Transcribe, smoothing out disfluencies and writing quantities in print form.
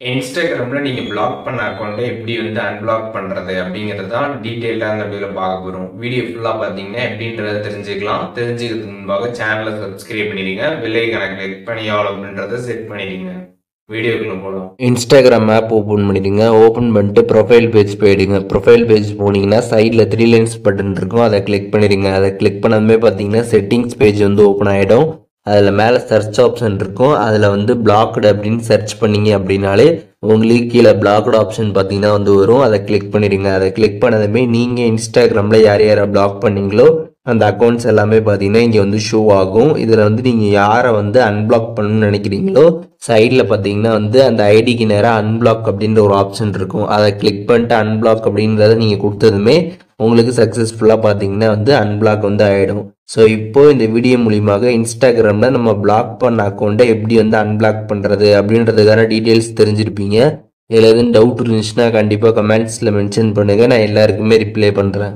இன்ஸ்டாகிராமில் நீங்கள் பிளாக் பண்ண அக்கௌண்ட்டை எப்படி வந்து அன்பிளாக் பண்ணுறது அப்படிங்கிறது தான் டீட்டெயிலாக அந்த வீடியோவில் பார்க்க போகிறோம். வீடியோ ஃபுல்லாக பார்த்தீங்கன்னா எப்படின்றத தெரிஞ்சுக்கலாம். தெரிஞ்சுக்கிறதுக்கு முன்பாக சேனலை சப்ஸ்கிரைப் பண்ணிடுங்க, பெல் ஐகானை கிளிக் பண்ணி ஆல் அப்படின்றத செட் பண்ணிடுங்க. வீடியோக்குள்ள போகலாம். இன்ஸ்டாகிராம் ஆப் ஓப்பன் பண்ணிடுங்க. ஓப்பன் பண்ணிட்டு ப்ரொஃபைல் பேஜ் போயிடுங்க. ப்ரொஃபைல் பேஜ் போனீங்கன்னா சைடில் 3 லைன்ஸ் பட்டன் இருக்கும், அதை கிளிக் பண்ணிடுங்க. அதை கிளிக் பண்ணதுமே பார்த்தீங்கன்னா செட்டிங்ஸ் பேஜ் வந்து ஓப்பன் ஆகிடும். அதில் மேலே சர்ச் ஆப்ஷன் இருக்கும், அதில் வந்து பிளாக்டு அப்படின்னு சர்ச் பண்ணீங்க அப்படின்னாலே உங்களுக்கு கீழே பிளாக்டு ஆப்ஷன் பார்த்தீங்கன்னா வந்து வரும். அதை கிளிக் பண்ணிடுங்க. அதை கிளிக் பண்ணதுமே நீங்கள் இன்ஸ்டாகிராமில் யார் யாரை பிளாக் பண்ணீங்களோ அந்த அக்கௌண்ட்ஸ் எல்லாமே பார்த்தீங்கன்னா இங்கே வந்து ஷோ ஆகும். இதில் வந்து நீங்கள் யாரை வந்து அன்பிளாக் பண்ணணும்னு நினைக்கிறீங்களோ சைடில் பார்த்தீங்கன்னா வந்து அந்த ஐடிக்கு நேராக அன்பிளாக் அப்படின்ற ஒரு ஆப்ஷன் இருக்கும். அதை கிளிக் பண்ணிட்டு அன்பிளாக் அப்படின்றத நீங்கள் கொடுத்ததுமே உங்களுக்கு சக்ஸஸ்ஃபுல்லாக பார்த்தீங்கன்னா வந்து அன்பிளாக் வந்து ஆகிடும். ஸோ இப்போ இந்த வீடியோ மூலியமாக இன்ஸ்டாகிராமில் நம்ம பிளாக் பண்ண அக்கௌண்ட்டை எப்படி வந்து அன்பிளாக் பண்ணுறது அப்படின்றதுக்கான டீட்டெயில்ஸ் தெரிஞ்சிருப்பீங்க. இதில் எதுவும் டவுட் இருந்துச்சுன்னா கண்டிப்பாக கமெண்ட்ஸில் மென்ஷன் பண்ணுங்கள், நான் எல்லாருக்குமே ரிப்ளை பண்ணுறேன்.